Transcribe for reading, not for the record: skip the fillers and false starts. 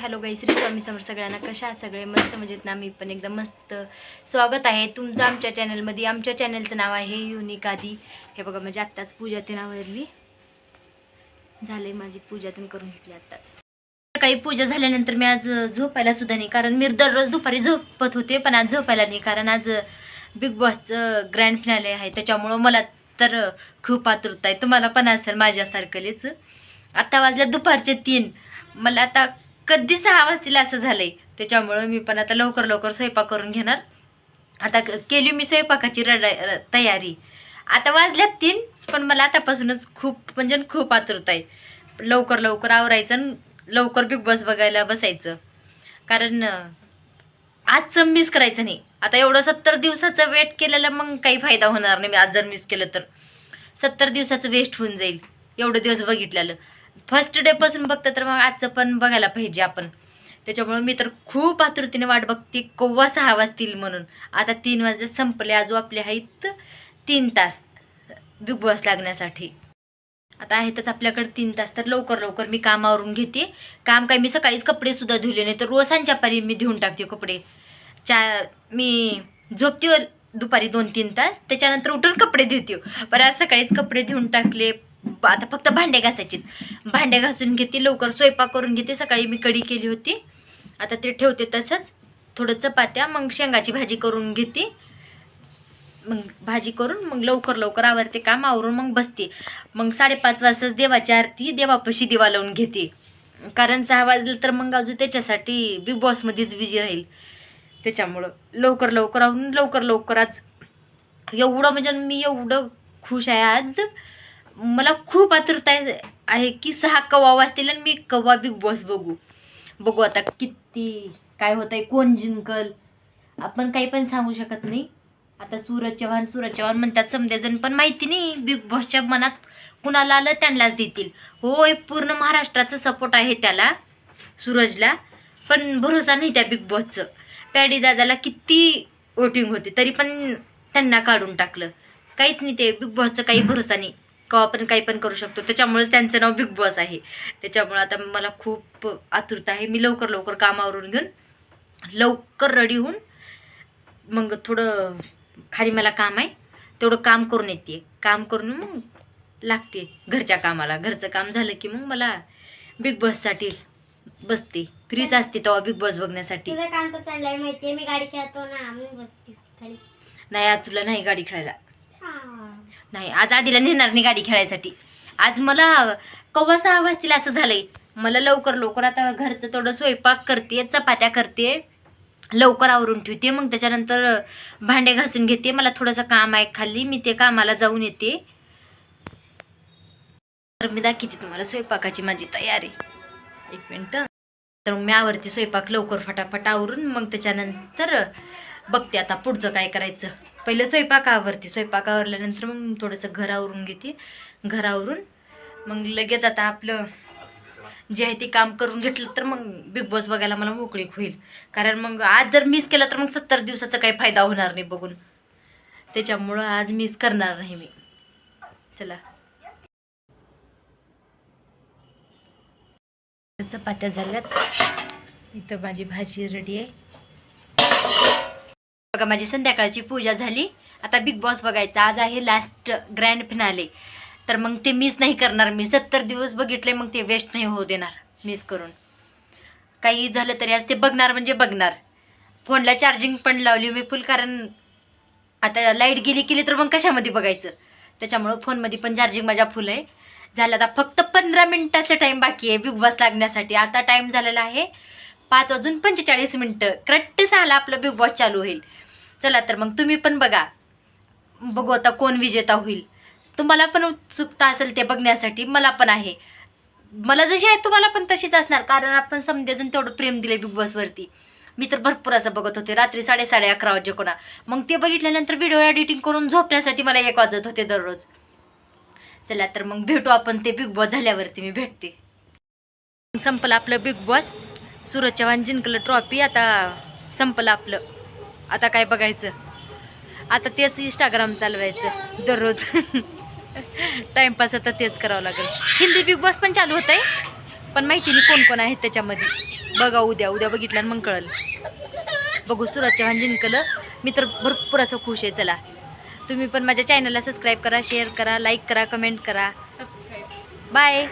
Hello गाई, श्री स्वामी समर्थ. सगळ्यांना कशा आहात? सगळे मस्त मजेत ना? मी पण एकदम मस्त. स्वागत आहे तुमचं आमच्या चॅनलमध्ये. आमच्या चॅनलचं नाव आहे युनिक आदी. हे बघा, म्हणजे आत्ताच पूजा ते आवरली झाले, माझी पूजा ते करून घेतली आत्ताच. सकाळी पूजा झाल्यानंतर मी आज झोपायला सुद्धा नाही, कारण मी दररोज दुपारी झोपत होते, पण आज झोपायला नाही, कारण आज बिग बॉसचं ग्रँड फिनाले आहे. त्याच्यामुळं मला तर खूप आतुरता आहे. तुम्हाला पण असेल माझ्यासारखंच. आता वाजल्या दुपारचे 3. मला आता कधी 6 वाजतील असं झालंय. त्याच्यामुळं मी पण आता लवकर स्वयंपाक करून घेणार. आता केली मी स्वयंपाकाची तयारी. आता वाजल्यात 3, पण मला आतापासूनच खूप आतुरता आहे. लवकर आवरायचं आणि लवकर बिग बॉस बघायला बसायचं, कारण आजचं मिस करायचं नाही. आता एवढं 70 दिवसाचं वेट केलेलं मग काही फायदा होणार नाही. आज जर मिस केलं तर 70 दिवसाचं वेस्ट होऊन जाईल. एवढे दिवस बघितलेलं फर्स्ट डे पासून बघतं तर मग आजचं पण बघायला पाहिजे आपण. त्याच्यामुळे मी तर खूप आतुरतेने वाट बघते केव्हा 6 वाजतील म्हणून. आता 3 वाजले संपले. अजून आपले आहेत 3 तास बिग बॉस लागण्यासाठी. आता आहेतच आपल्याकडे 3 तास. तर लवकर मी कामावरून घेते. काम काय, मी सकाळीच कपडे सुद्धा धुले नाही, तर रोज सांच्यापारी मी धुवून टाकते कपडे. मी झोपते दुपारी 2-3 तास, त्याच्यानंतर उठून कपडे धुते. पण आज सकाळीच कपडे धुवून टाकले. आता फक्त भांडे घासायचे. भांडे घासून घेते, लवकर स्वयंपाक करून घेते. सकाळी मी कढी केली होती, आता ते ठेवते तसंच. थोडं चपात्या, मग शेंगाची भाजी करून घेते. मग भाजी करून मग लवकर आवरते. काम आवरून मग बसते. मग 5:30 वाजताच देवाची आरती, देवापाशी दिवा लावून घेते, कारण 6 वाजलं तर मग अजून त्याच्यासाठी बिग बॉसमध्येच बिझी राहील. त्याच्यामुळं लवकर आवरून लवकर आज एवढं, म्हणजे मी एवढं खुश आहे आज. मला खूप आतुरता आहे की 6 केव्हा वाजतील आणि मी केव्हा बिग बॉस बघू. आता किती काय होत आहे, कोण जिंकल आपण काही पण सांगू शकत नाही. आता सूरज चव्हाण म्हणतात समजेजण, पण माहिती नाही बिग बॉसच्या मनात कुणाला आलं त्यांनाच देतील. होय, पूर्ण महाराष्ट्राचा सपोर्ट आहे त्याला, सूरजला, पण भरोसा नाही त्या बिग बॉसचं. पॅडी दादाला किती वोटिंग होते तरी पण त्यांना काढून टाकलं. काहीच नाही, ते बिग बॉसचं काही भरोसा नाही. केव्हा पण काही पण करू शकतो. त्याच्यामुळेच त्यांचं नाव बिग बॉस आहे. त्याच्यामुळे आता मला खूप आतुरता आहे. मी लवकर कामावरून घेऊन लवकर रेडी होऊन मग थोडं खाली मला काम आहे, तेवढं काम करून येते. काम करून मग लागते घरच्या कामाला. घरचं काम झालं की मग मला बिग बॉससाठी बसते. फ्रीच असते तेव्हा बिग बॉस बघण्यासाठी. मी गाडी खेळतो ना, मी बसते खाली. नाही, आज तुला नाही गाडी खेळायला. नाही, आज आधीला नेणार नाही गाडी खेळायसाठी. आज मला केव्हा 6 वाजतील असं झालंय. मला लवकर आता घरचं थोडं स्वयंपाक करते, चपात्या करते, लवकर आवरून ठेवते. मग त्याच्यानंतर भांडे घासून घेते. मला थोडंसं काम आहे खाली, मी ते कामाला जाऊन येते. तर मी दाखवते तुम्हाला स्वयंपाकाची माझी तयारी. 1 मिनिट. तर मग मी आवरते स्वयंपाक लवकर फटाफट आवरून. मग त्याच्यानंतर बघते आता पुढचं काय करायचं. पहिलं स्वयंपाक आवरल्यानंतर मग थोडंसं घर आवरून घेते. घर आवरून मग लगेच आता आपलं जे आहे ते काम करून घेतलं तर मग बिग बॉस बघायला मला मोकळी होईल. कारण मग आज जर मिस केलं तर मग 70 दिवसाचा काही फायदा होणार नाही बघून. त्याच्यामुळं आज मिस करणार नाही मी. चला, चपात्या झाल्यात. इथं माझी भाजी रेडी आहे. बघा, माझी संध्याकाळची पूजा झाली. आता बिग बॉस बघायचा. आज आहे लास्ट ग्रँड फिनाले. तर मग ते मिस नाही करणार मी. 70 दिवस बघितले, मग ते वेस्ट नाही होऊ देणार मिस करून. काही झालं तरी आज ते बघणार म्हणजे बघणार. फोनला चार्जिंग पण लावली मी फुल, कारण आता लाईट गेली तर मग कशामध्ये बघायचं. त्याच्यामुळं फोनमध्ये पण चार्जिंग माझ्या फुल आहे. झालं आता फक्त 15 मिनिटाचा टाईम बाकी आहे बिग बॉस लागण्यासाठी. आता टाईम झालेला आहे 5:45. करेक्ट 6ला आपलं बिग बॉस चालू होईल. चला, तर मग तुम्ही पण बघू आता कोण विजेता होईल. तुम्हाला पण उत्सुकता असेल ते बघण्यासाठी, मला पण आहे. मला जशी आहे तुम्हाला पण तशीच असणार, कारण आपण समजेजण तेवढं प्रेम दिले बिग बॉसवरती. मी तर भरपूर असं बघत होते रात्री 11:30 वाजे कोणा. मग ते बघितल्यानंतर व्हिडिओ एडिटिंग करून झोपण्यासाठी मला 1 वाजत होते दररोज. चला, तर मग भेटू आपण ते बिग बॉस झाल्यावरती. मी भेटते. संपलं आपलं बिग बॉस. सूरज चव्हाण जिंकलं ट्रॉफी. आता संपलं आपलं. आता काय बघायचं, आता तेच इंस्टाग्राम चालवायचं दररोज. टाइमपास आता तेच करावं लागेल. हिंदी बिग बॉस पण चालू होत आहे. पण माहिती नाही कोण कोण आहेत त्याच्यामध्ये. बघा उद्या बघितलं आणि मग कळलं. बघू सूरज चव्हाण जिंकलं. मी तर भरपूर असं खुश आहे. चला तुम्ही पण माझ्या चॅनलला सबस्क्राईब करा, शेअर करा, लाईक करा, कमेंट करा. बाय.